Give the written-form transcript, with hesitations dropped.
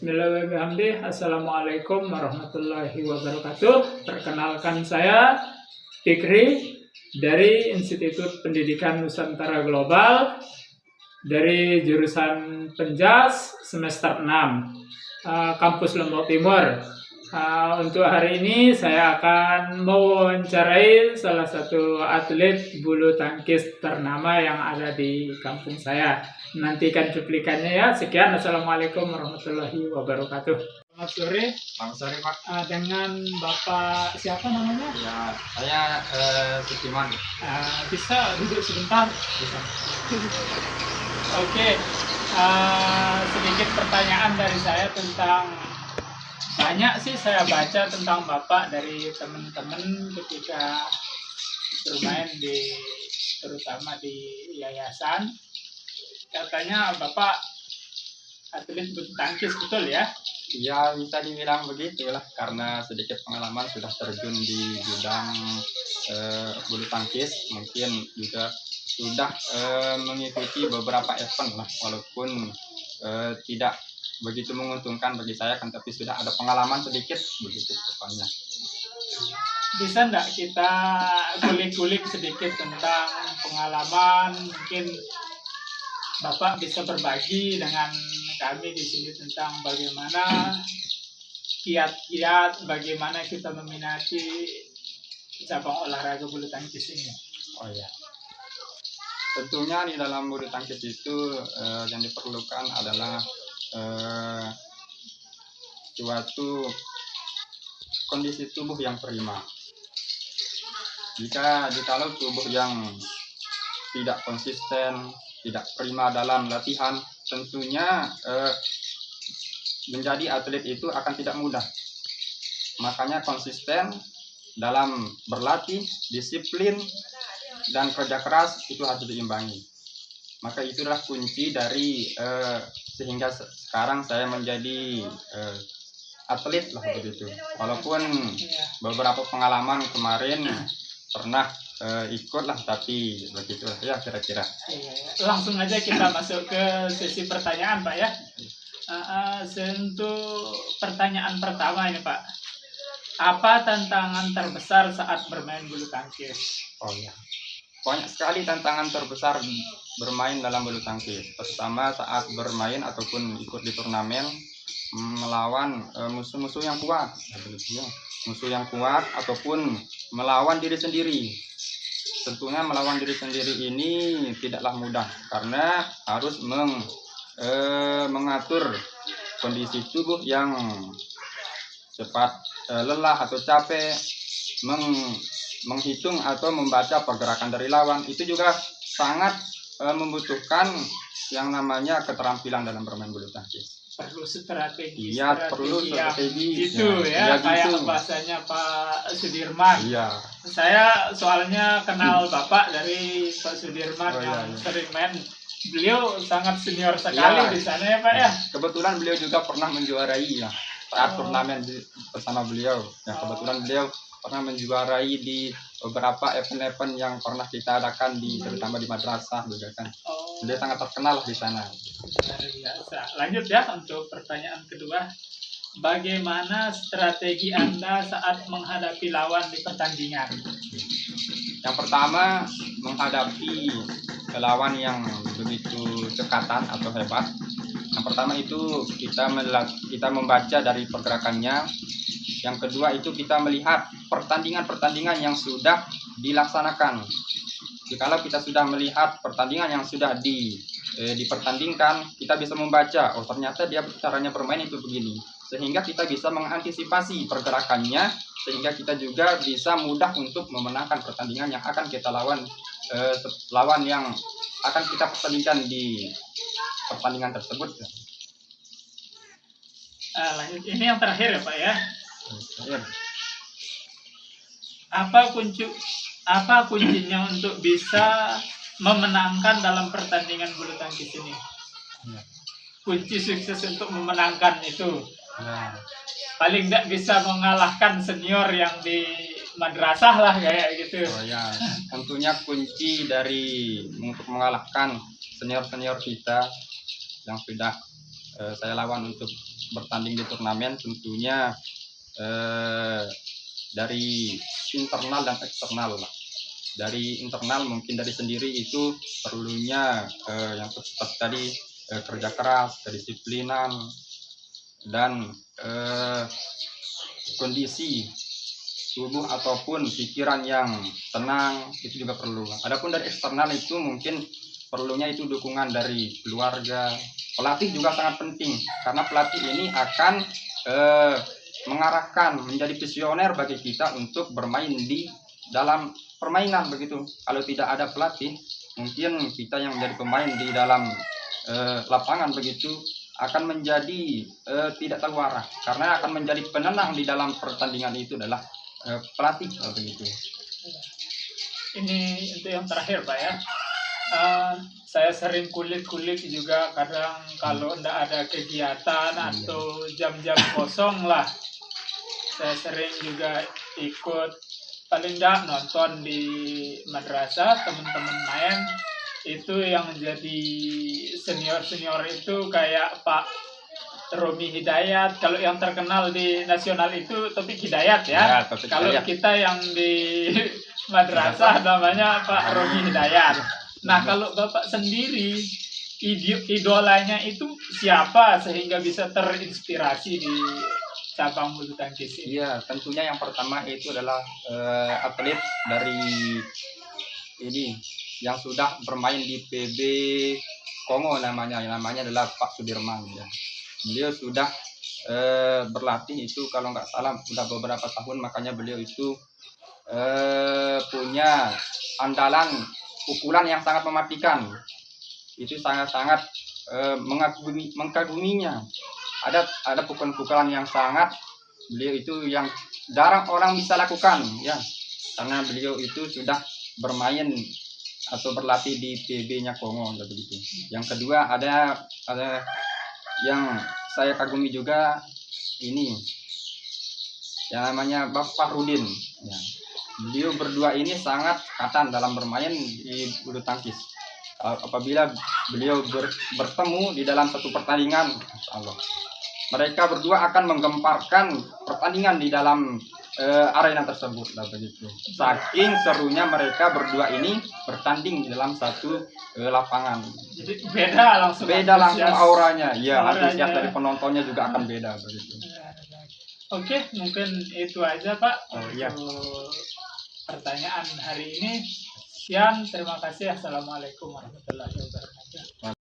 Bismillahirrahmanirrahim. Assalamualaikum warahmatullahi wabarakatuh. Perkenalkan saya Fikri dari Institut Pendidikan Nusantara Global dari jurusan Penjas semester 6 kampus Lombok Timur. Untuk hari ini saya akan mewawancarai salah satu atlet bulu tangkis ternama yang ada di kampung saya. Nantikan cuplikannya ya. Sekian, assalamualaikum warahmatullahi wabarakatuh. Selamat sore. Selamat sore, Pak. Dengan Bapak siapa namanya? Ya, saya Sukiman. Bisa duduk sebentar? Bisa. Oke. Sedikit pertanyaan dari saya tentang, banyak sih saya baca tentang Bapak dari teman-teman ketika bermain terutama di yayasan. Katanya Bapak atlet bulu tangkis, betul ya? Ya, bisa dibilang begitulah karena sedikit pengalaman sudah terjun di bidang bulu tangkis, mungkin juga sudah mengikuti beberapa event lah, walaupun tidak begitu menguntungkan bagi saya kan, tapi sudah ada pengalaman sedikit begitu depannya. Bisa enggak kita kulik-kulik sedikit tentang pengalaman, mungkin Bapak bisa berbagi dengan kami di sini tentang bagaimana kiat-kiat, bagaimana kita meminati cabang olahraga bulu tangkis ini. Oh ya, tentunya di dalam bulu tangkis itu yang diperlukan adalah suatu kondisi tubuh yang prima. Jikalau tubuh yang tidak konsisten, tidak prima dalam latihan, tentunya menjadi atlet itu akan tidak mudah. Makanya konsisten dalam berlatih, disiplin, dan kerja keras itu harus diimbangi. Maka itulah kunci dari sehingga sekarang saya menjadi atlet lah begitu. Walaupun beberapa pengalaman kemarin pernah ikut lah, tapi begitu ya kira-kira. Langsung aja kita masuk ke sesi pertanyaan, Pak ya. Untuk pertanyaan pertama ini, Pak, apa tantangan terbesar saat bermain bulu tangkis? Oh ya, banyak sekali tantangan terbesar bermain dalam bulu tangkis. Pertama saat bermain ataupun ikut di turnamen, melawan musuh-musuh yang kuat, musuh yang kuat ataupun melawan diri sendiri. Tentunya melawan diri sendiri ini tidaklah mudah karena harus mengatur kondisi tubuh yang cepat lelah atau capek, menghitung atau membaca pergerakan dari lawan. Itu juga sangat membutuhkan yang namanya keterampilan dalam bermain bulu tangkis. Perlu strategi, perlu strategi gitu ya, kayak gitu. Bahasanya Pak Sudirman. Iya. Saya soalnya kenal Bapak dari Pak Sudirman yang sering main. Beliau sangat senior sekali di sana ya, Pak ya. Kebetulan beliau juga pernah menjuarai ya saat turnamen bersama beliau. Ya, kebetulan beliau pernah menjuarai di beberapa event-event yang pernah kita adakan terutama di madrasah juga kan. Beliau sangat terkenal di sana. Luar biasa. Lanjut ya untuk pertanyaan kedua. Bagaimana strategi Anda saat menghadapi lawan di pertandingan? Yang pertama, menghadapi lawan yang begitu cekatan atau hebat. Yang pertama itu kita membaca dari pergerakannya. Yang kedua itu kita melihat pertandingan-pertandingan yang sudah dilaksanakan. Jikalau kita sudah melihat pertandingan yang sudah dipertandingkan, kita bisa membaca, oh ternyata dia caranya bermain itu begini. Sehingga kita bisa mengantisipasi pergerakannya, sehingga kita juga bisa mudah untuk memenangkan pertandingan yang akan kita lawan yang akan kita pertandingkan di pertandingan tersebut. Lanjut, ini yang terakhir ya Pak ya. Ya. Apa kuncinya untuk bisa memenangkan dalam pertandingan bulu tangkis ini? Kunci sukses untuk memenangkan itu. Paling nggak bisa mengalahkan senior yang di madrasah lah kayak gitu. Oh ya, tentunya kunci untuk mengalahkan senior-senior kita yang sudah saya lawan untuk bertanding di turnamen tentunya dari internal dan eksternal lah. Dari internal mungkin dari sendiri itu perlunya yang seperti tadi kerja keras, kedisiplinan, dan kondisi tubuh ataupun pikiran yang tenang itu juga perlu. Adapun dari eksternal itu mungkin perlunya itu dukungan dari keluarga. Pelatih juga sangat penting karena pelatih ini akan mengarahkan, menjadi visioner bagi kita untuk bermain di dalam permainan begitu. Kalau tidak ada pelatih, mungkin kita yang menjadi pemain di dalam lapangan begitu akan menjadi tidak tahu arah, karena akan menjadi penenang di dalam pertandingan itu adalah pelatih begitu. Ini untuk yang terakhir Pak ya. Saya sering kulik-kulik juga kadang kalau tidak ada kegiatan atau jam-jam kosong lah. Saya sering juga ikut, paling tidak nonton di madrasah teman-teman main. Itu yang jadi senior-senior itu kayak Pak Romi Hidayat. Kalau yang terkenal di nasional itu Taufik Hidayat ya. Kalau kita yang di madrasah namanya Pak Romi Hidayat. Nah, kalau Bapak sendiri idolanya itu siapa sehingga bisa terinspirasi di cabang bulu tangkis ini? Iya, tentunya yang pertama itu adalah atlet dari ini yang sudah bermain di PB Kongo namanya adalah Pak Sudirman ya. Beliau sudah berlatih itu kalau nggak salah sudah beberapa tahun, makanya beliau itu punya andalan pukulan yang sangat mematikan. Itu sangat-sangat mengkaguminya. Ada pukulan-pukulan yang sangat beliau itu yang jarang orang bisa lakukan ya, karena beliau itu sudah bermain atau berlatih di PB-nya Kongo begitu. Yang kedua ada yang saya kagumi juga ini yang namanya Bapak Rudin ya. Beliau berdua ini sangat katan dalam bermain di bulu tangkis. Apabila beliau bertemu di dalam satu pertandingan, Allah, mereka berdua akan menggemparkan pertandingan di dalam arena tersebut lah begitu. Saking serunya mereka berdua ini bertanding di dalam satu lapangan. Jadi beda langsung auranya. Ya, antusias dari penontonnya juga akan beda begitu. Oke, mungkin itu aja Pak iya. untuk pertanyaan hari ini. Sekian, terima kasih. Assalamualaikum warahmatullahi wabarakatuh.